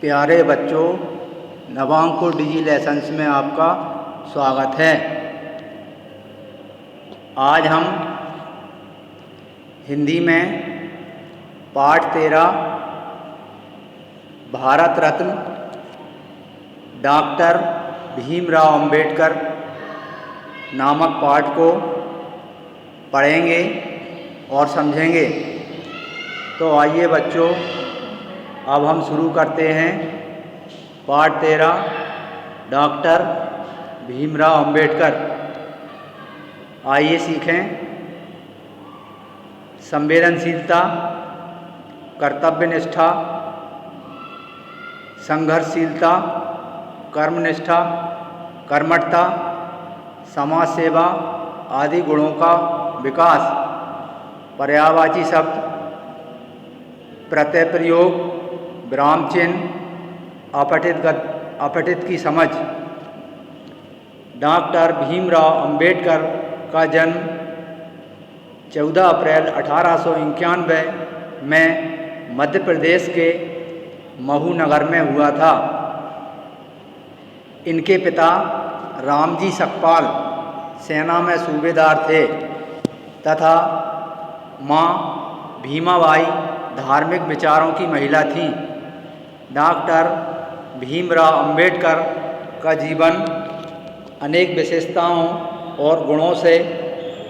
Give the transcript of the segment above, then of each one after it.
प्यारे बच्चों, नवांकुर डिजी लेसन्स में आपका स्वागत है। आज हम हिंदी में पाठ 13 भारत रत्न डॉक्टर भीमराव अंबेडकर नामक पाठ को पढ़ेंगे और समझेंगे। तो आइए बच्चों, अब हम शुरू करते हैं। पाठ 13 डॉक्टर भीमराव अंबेडकर। आइए सीखें। संवेदनशीलता, कर्तव्यनिष्ठा, संघर्षशीलता, कर्मनिष्ठा, कर्मठता, समाज सेवा आदि गुणों का विकास। पर्यायवाची शब्द, प्रत्यय प्रयोग, विराम चिन्ह, अपठित की समझ। डॉक्टर भीमराव अंबेडकर का जन्म 14 अप्रैल 1891 में मध्य प्रदेश के महू नगर में हुआ था। इनके पिता रामजी सकपाल सेना में सूबेदार थे तथा माँ भीमाबाई धार्मिक विचारों की महिला थीं। डॉक्टर भीमराव अंबेडकर का जीवन अनेक विशेषताओं और गुणों से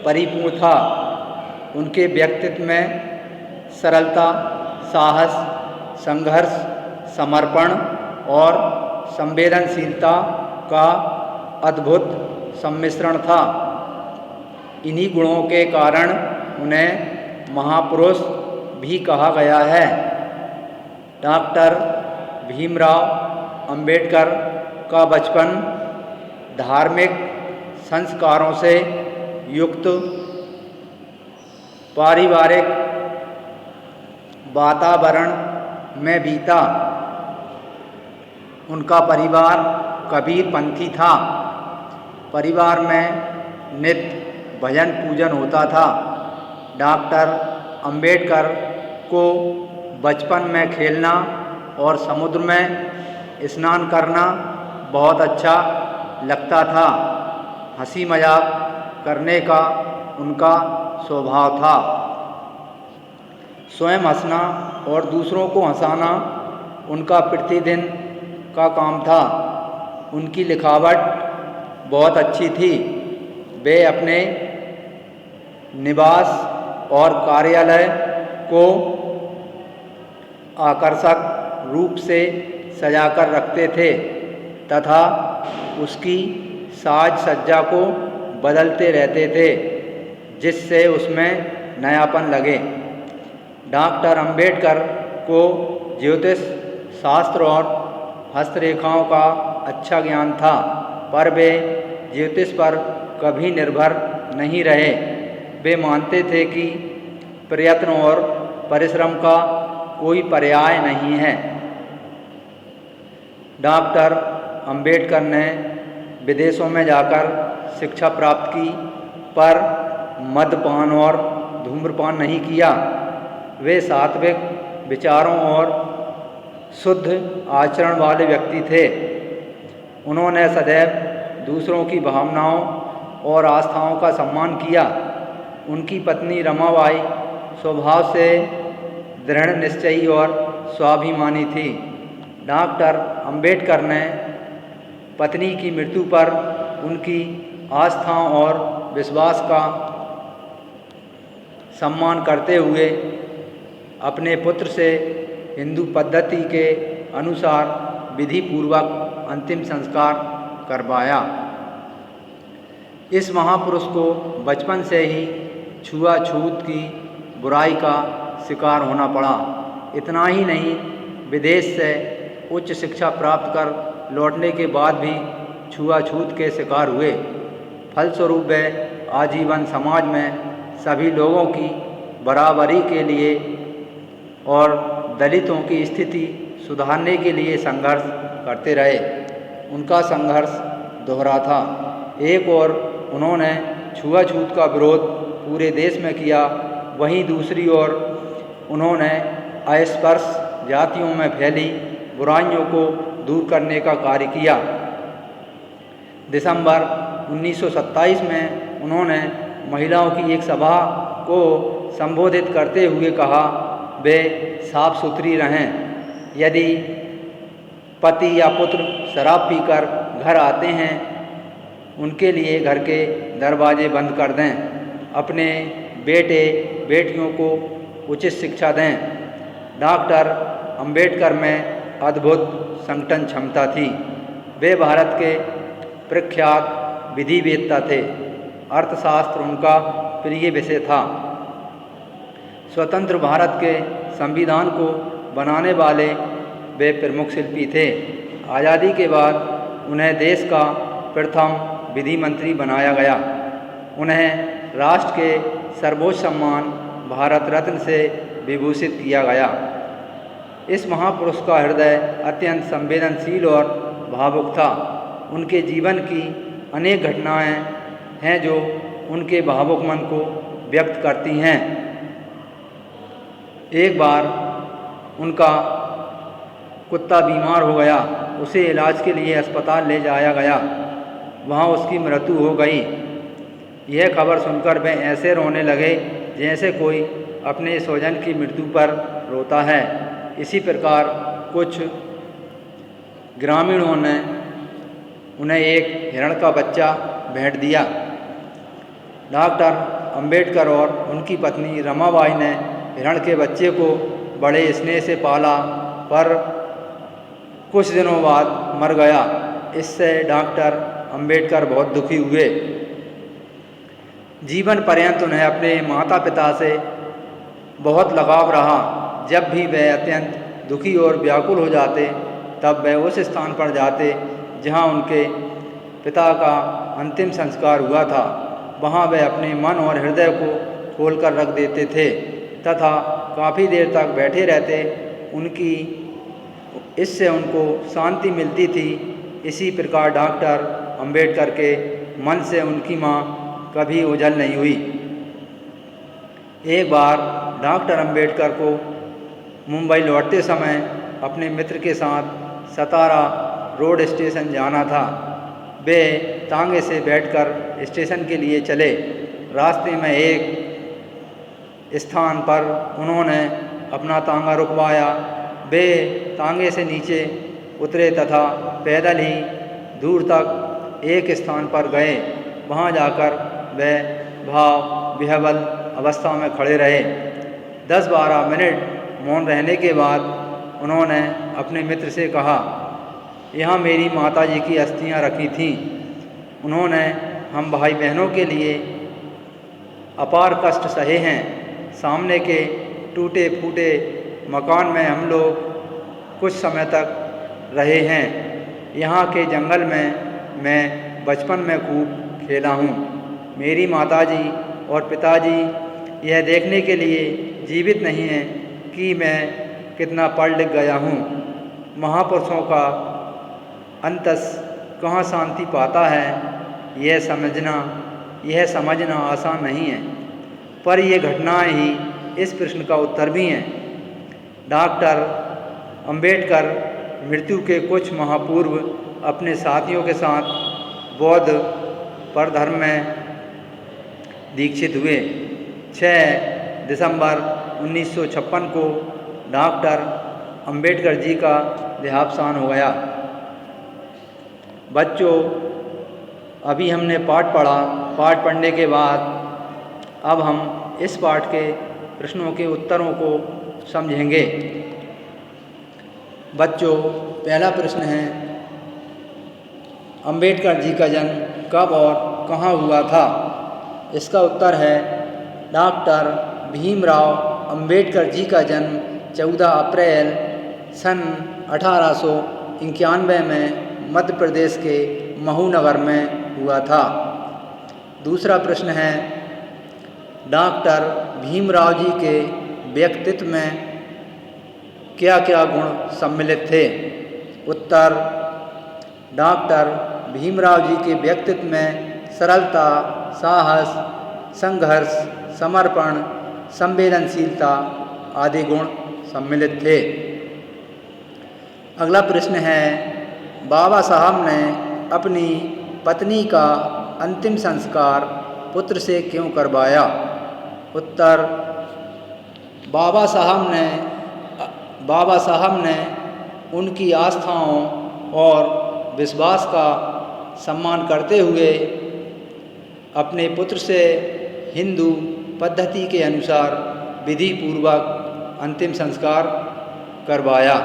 परिपूर्ण था। उनके व्यक्तित्व में सरलता, साहस, संघर्ष, समर्पण और संवेदनशीलता का अद्भुत सम्मिश्रण था। इन्हीं गुणों के कारण उन्हें महापुरुष भी कहा गया है। डॉक्टर भीमराव अंबेडकर का बचपन धार्मिक संस्कारों से युक्त पारिवारिक वातावरण में बीता। उनका परिवार कबीरपंथी था। परिवार में नित्य भजन पूजन होता था। डॉक्टर अंबेडकर को बचपन में खेलना और समुद्र में स्नान करना बहुत अच्छा लगता था। हंसी मजाक करने का उनका स्वभाव था। स्वयं हंसना और दूसरों को हंसाना उनका प्रतिदिन का काम था। उनकी लिखावट बहुत अच्छी थी। वे अपने निवास और कार्यालय को आकर्षक रूप से सजाकर रखते थे तथा उसकी साज सज्जा को बदलते रहते थे जिससे उसमें नयापन लगे। डॉक्टर अंबेडकर को ज्योतिष शास्त्र और हस्तरेखाओं का अच्छा ज्ञान था, पर वे ज्योतिष पर कभी निर्भर नहीं रहे। वे मानते थे कि प्रयत्न और परिश्रम का कोई पर्याय नहीं है। डॉक्टर अंबेडकर ने विदेशों में जाकर शिक्षा प्राप्त की, पर मद्यपान और धूम्रपान नहीं किया। वे सात्विक विचारों और शुद्ध आचरण वाले व्यक्ति थे। उन्होंने सदैव दूसरों की भावनाओं और आस्थाओं का सम्मान किया। उनकी पत्नी रमाबाई स्वभाव से दृढ़ निश्चयी और स्वाभिमानी थी। डॉक्टर अंबेडकर ने पत्नी की मृत्यु पर उनकी आस्थाओं और विश्वास का सम्मान करते हुए अपने पुत्र से हिंदू पद्धति के अनुसार विधि पूर्वक अंतिम संस्कार करवाया। इस महापुरुष को बचपन से ही छुआछूत की बुराई का शिकार होना पड़ा। इतना ही नहीं, विदेश से उच्च शिक्षा प्राप्त कर लौटने के बाद भी छुआछूत के शिकार हुए। फलस्वरूप वे आजीवन समाज में सभी लोगों की बराबरी के लिए और दलितों की स्थिति सुधारने के लिए संघर्ष करते रहे। उनका संघर्ष दोहरा था। एक ओर उन्होंने छुआछूत का विरोध पूरे देश में किया, वहीं दूसरी ओर उन्होंने अस्पृश्य जातियों में फैली बुराइयों को दूर करने का कार्य किया। दिसंबर 1927 में उन्होंने महिलाओं की एक सभा को संबोधित करते हुए कहा, वे साफ सुथरी रहें। यदि पति या पुत्र शराब पीकर घर आते हैं, उनके लिए घर के दरवाजे बंद कर दें। अपने बेटे बेटियों को उचित शिक्षा दें। डॉक्टर अंबेडकर में अद्भुत संगठन क्षमता थी। वे भारत के प्रख्यात विधिवेत्ता थे। अर्थशास्त्र उनका प्रिय विषय था। स्वतंत्र भारत के संविधान को बनाने वाले वे प्रमुख शिल्पी थे। आज़ादी के बाद उन्हें देश का प्रथम विधि मंत्री बनाया गया। उन्हें राष्ट्र के सर्वोच्च सम्मान भारत रत्न से विभूषित किया गया। इस महापुरुष का हृदय अत्यंत संवेदनशील और भावुक था। उनके जीवन की अनेक घटनाएं हैं जो उनके भावुक मन को व्यक्त करती हैं। एक बार उनका कुत्ता बीमार हो गया। उसे इलाज के लिए अस्पताल ले जाया गया। वहाँ उसकी मृत्यु हो गई। यह खबर सुनकर वे ऐसे रोने लगे जैसे कोई अपने स्वजन की मृत्यु पर रोता है। इसी प्रकार कुछ ग्रामीणों ने उन्हें एक हिरण का बच्चा भेंट दिया। डॉक्टर अंबेडकर और उनकी पत्नी रमाबाई ने हिरण के बच्चे को बड़े स्नेह से पाला, पर कुछ दिनों बाद मर गया। इससे डॉक्टर अंबेडकर बहुत दुखी हुए। जीवन पर्यंत उन्हें अपने माता पिता से बहुत लगाव रहा। जब भी वे अत्यंत दुखी और व्याकुल हो जाते, तब वे उस स्थान पर जाते जहाँ उनके पिता का अंतिम संस्कार हुआ था। वहाँ वे अपने मन और हृदय को खोलकर रख देते थे तथा काफ़ी देर तक बैठे रहते। इससे उनको शांति मिलती थी। इसी प्रकार डॉक्टर अंबेडकर के मन से उनकी माँ कभी ओझल नहीं हुई। एक बार डॉक्टर अंबेडकर को मुंबई लौटते समय अपने मित्र के साथ सतारा रोड स्टेशन जाना था। वे तांगे से बैठकर स्टेशन के लिए चले। रास्ते में एक स्थान पर उन्होंने अपना तांगा रुकवाया। वे तांगे से नीचे उतरे तथा पैदल ही दूर तक एक स्थान पर गए। वहाँ जाकर वे भाव विह्वल अवस्था में खड़े रहे। 10-12 मिनट मौन रहने के बाद उन्होंने अपने मित्र से कहा, यहाँ मेरी माताजी की अस्थियाँ रखी थीं। उन्होंने हम भाई बहनों के लिए अपार कष्ट सहे हैं। सामने के टूटे फूटे मकान में हम लोग कुछ समय तक रहे हैं। यहाँ के जंगल में मैं बचपन में खूब खेला हूँ। मेरी माताजी और पिताजी यह देखने के लिए जीवित नहीं हैं कि मैं कितना पढ़ लिख गया हूँ। महापुरुषों का अंतस कहाँ शांति पाता है, यह समझना आसान नहीं है। पर ये घटनाएं ही इस प्रश्न का उत्तर भी हैं। डॉक्टर अंबेडकर मृत्यु के कुछ माह पूर्व अपने साथियों के साथ बौद्ध परधर्म में दीक्षित हुए। 6 दिसंबर 1956 को डॉक्टर अंबेडकर जी का देहावसान हो गया। बच्चों, अभी हमने पाठ पढ़ा। पाठ पढ़ने के बाद अब हम इस पाठ के प्रश्नों के उत्तरों को समझेंगे। बच्चों, पहला प्रश्न है, अंबेडकर जी का जन्म कब और कहाँ हुआ था? इसका उत्तर है, डॉक्टर भीमराव अंबेडकर जी का जन्म 14 अप्रैल सन 1891 में मध्य प्रदेश के महू नगर में हुआ था। दूसरा प्रश्न है, डॉक्टर भीमराव जी के व्यक्तित्व में क्या क्या गुण सम्मिलित थे? उत्तर, डॉक्टर भीमराव जी के व्यक्तित्व में सरलता, साहस, संघर्ष, समर्पण, संवेदनशीलता आदि गुण सम्मिलित थे। अगला प्रश्न है, बाबा साहब ने अपनी पत्नी का अंतिम संस्कार पुत्र से क्यों करवाया? उत्तर, बाबा साहब ने उनकी आस्थाओं और विश्वास का सम्मान करते हुए अपने पुत्र से हिंदू पद्धति के अनुसार विधि पूर्वक अंतिम संस्कार करवाया।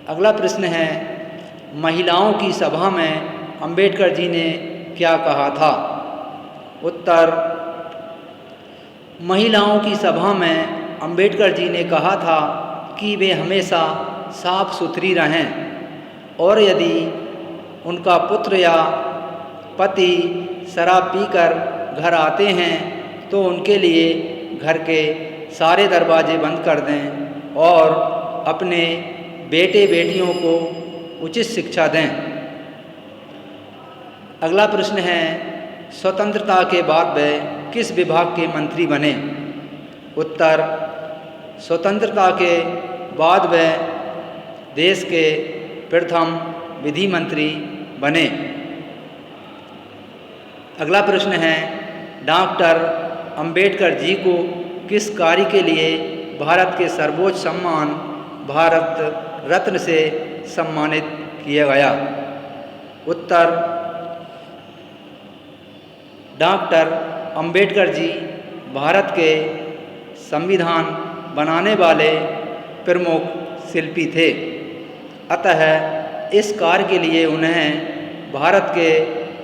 अगला प्रश्न है, महिलाओं की सभा में अंबेडकर जी ने क्या कहा था? उत्तर, महिलाओं की सभा में अंबेडकर जी ने कहा था कि वे हमेशा साफ सुथरी रहें और यदि उनका पुत्र या पति शराब पीकर घर आते हैं तो उनके लिए घर के सारे दरवाजे बंद कर दें और अपने बेटे बेटियों को उचित शिक्षा दें। अगला प्रश्न है, स्वतंत्रता के बाद वे किस विभाग के मंत्री बने? उत्तर, स्वतंत्रता के बाद वे देश के प्रथम विधि मंत्री बने। अगला प्रश्न है, डॉक्टर अंबेडकर जी को किस कार्य के लिए भारत के सर्वोच्च सम्मान भारत रत्न से सम्मानित किया गया? उत्तर, डॉक्टर अंबेडकर जी भारत के संविधान बनाने वाले प्रमुख शिल्पी थे, अतः इस कार्य के लिए उन्हें भारत के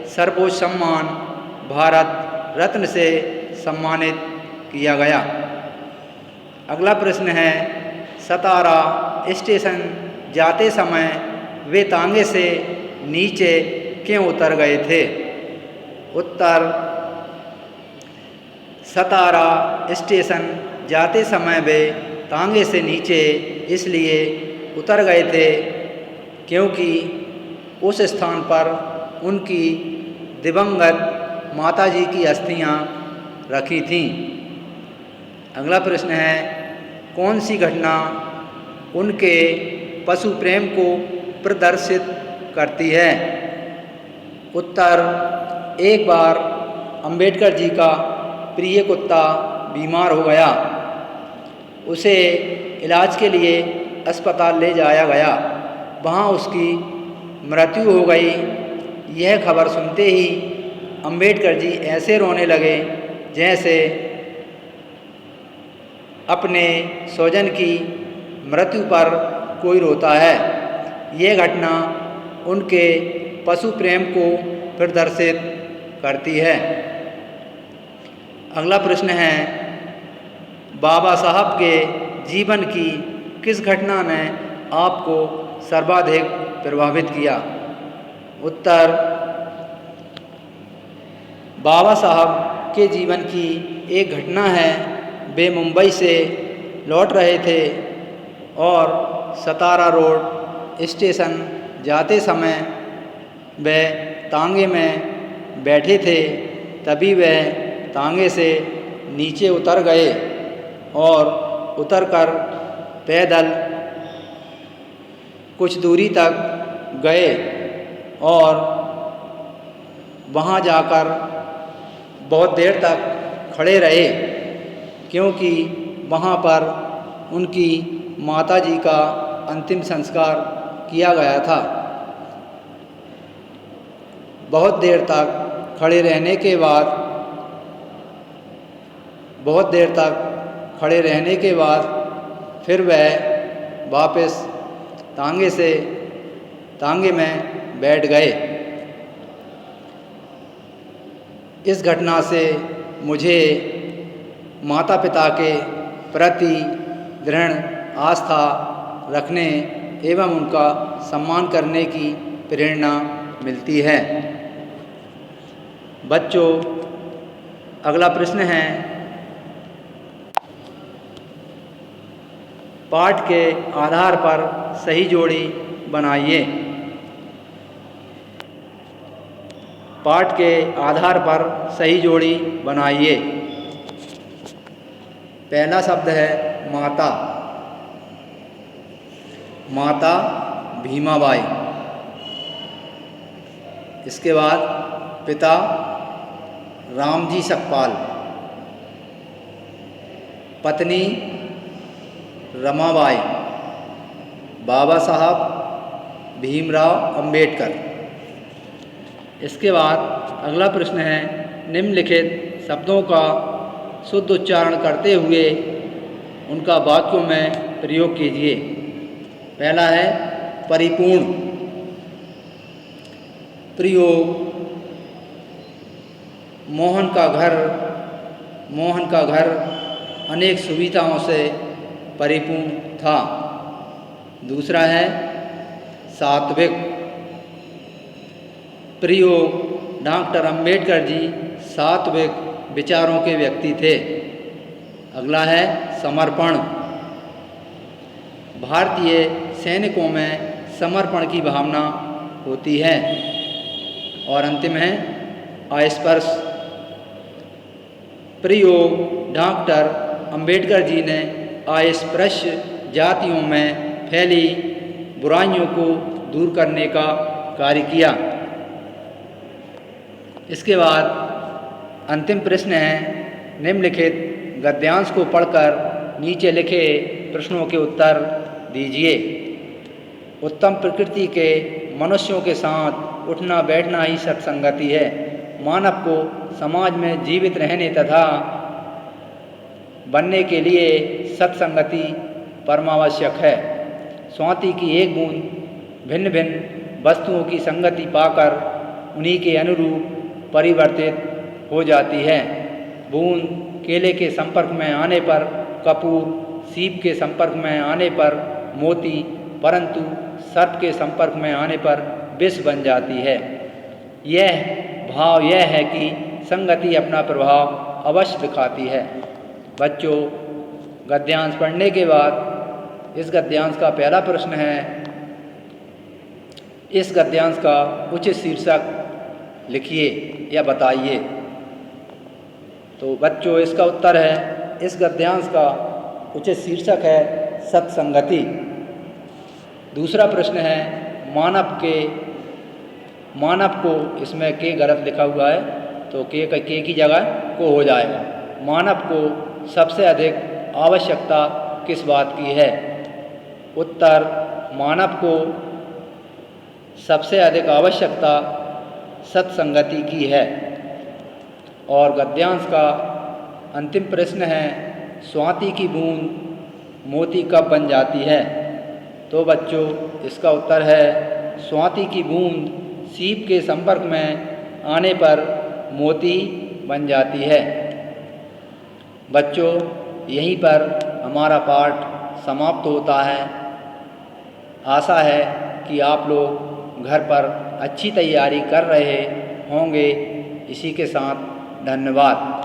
सर्वोच्च सम्मान भारत रत्न से सम्मानित किया गया। अगला प्रश्न है, सतारा स्टेशन जाते समय वे तांगे से नीचे क्यों उतर गए थे? उत्तर, सतारा स्टेशन जाते समय वे तांगे से नीचे इसलिए उतर गए थे क्योंकि उस स्थान पर उनकी दिवंगत माताजी की अस्थियां रखी थीं। अगला प्रश्न है, कौन सी घटना उनके पशु प्रेम को प्रदर्शित करती है? उत्तर, एक बार अंबेडकर जी का प्रिय कुत्ता बीमार हो गया। उसे इलाज के लिए अस्पताल ले जाया गया। वहाँ उसकी मृत्यु हो गई। यह खबर सुनते ही अंबेडकर जी ऐसे रोने लगे जैसे अपने स्वजन की मृत्यु पर कोई रोता है। यह घटना उनके पशु प्रेम को प्रदर्शित करती है। अगला प्रश्न है, बाबा साहब के जीवन की किस घटना ने आपको सर्वाधिक प्रभावित किया? उत्तर, बाबा साहब के जीवन की एक घटना है। वे मुंबई से लौट रहे थे और सतारा रोड स्टेशन जाते समय वे तांगे में बैठे थे। तभी वह तांगे से नीचे उतर गए और उतरकर पैदल कुछ दूरी तक गए और वहाँ जाकर बहुत देर तक खड़े रहे क्योंकि वहाँ पर उनकी माताजी का अंतिम संस्कार किया गया था। बहुत देर तक खड़े रहने के बाद फिर वह वापस तांगे में बैठ गए। इस घटना से मुझे माता पिता के प्रति दृढ़ आस्था रखने एवं उनका सम्मान करने की प्रेरणा मिलती है। बच्चों, अगला प्रश्न है, पाठ के आधार पर सही जोड़ी बनाइए। पाठ के आधार पर सही जोड़ी बनाइए। पहला शब्द है माता। माता भीमाबाई। इसके बाद पिता रामजी सकपाल, पत्नी रमाबाई, बाबा साहब भीमराव अंबेडकर। इसके बाद अगला प्रश्न है, निम्नलिखित शब्दों का शुद्ध उच्चारण करते हुए उनका वाक्यों में प्रयोग कीजिए। पहला है परिपूर्ण। प्रयोग, मोहन का घर अनेक सुविधाओं से परिपूर्ण था। दूसरा है सात्विक। प्रयोग, डॉक्टर अंबेडकर जी सात्विक विचारों के व्यक्ति थे। अगला है समर्पण। भारतीय सैनिकों में समर्पण की भावना होती है। और अंतिम है अस्पृश। प्रयोग, डॉक्टर अंबेडकर जी ने अस्पृश्य जातियों में फैली बुराइयों को दूर करने का कार्य किया। इसके बाद अंतिम प्रश्न है, निम्नलिखित गद्यांश को पढ़कर नीचे लिखे प्रश्नों के उत्तर दीजिए। उत्तम प्रकृति के मनुष्यों के साथ उठना बैठना ही सत्संगति है। मानव को समाज में जीवित रहने तथा बनने के लिए सत्संगति परमावश्यक है। स्वाति की एक बूंद भिन्न भिन्न वस्तुओं की संगति पाकर उन्हीं के अनुरूप परिवर्तित हो जाती है। बूंद केले के संपर्क में आने पर कपूर, सीप के संपर्क में आने पर मोती, परंतु सर्प के संपर्क में आने पर विष बन जाती है। यह भाव यह है कि संगति अपना प्रभाव अवश्य दिखाती है। बच्चों, गद्यांश पढ़ने के बाद इस गद्यांश का पहला प्रश्न है, इस गद्यांश का उचित शीर्षक लिखिए या बताइए। तो बच्चों, इसका उत्तर है, इस गद्यांश का उचित शीर्षक है सत्संगति। दूसरा प्रश्न है, मानव को इसमें के गलत लिखा हुआ है, तो के की जगह को हो जाएगा। मानव को सबसे अधिक आवश्यकता किस बात की है? उत्तर, मानव को सबसे अधिक आवश्यकता सत्संगति की है। और गद्यांश का अंतिम प्रश्न है, स्वाति की बूंद मोती कब बन जाती है? तो बच्चों, इसका उत्तर है, स्वाति की बूंद सीप के संपर्क में आने पर मोती बन जाती है। बच्चों, यहीं पर हमारा पाठ समाप्त होता है। आशा है कि आप लोग घर पर अच्छी तैयारी कर रहे होंगे। इसी के साथ धन्यवाद।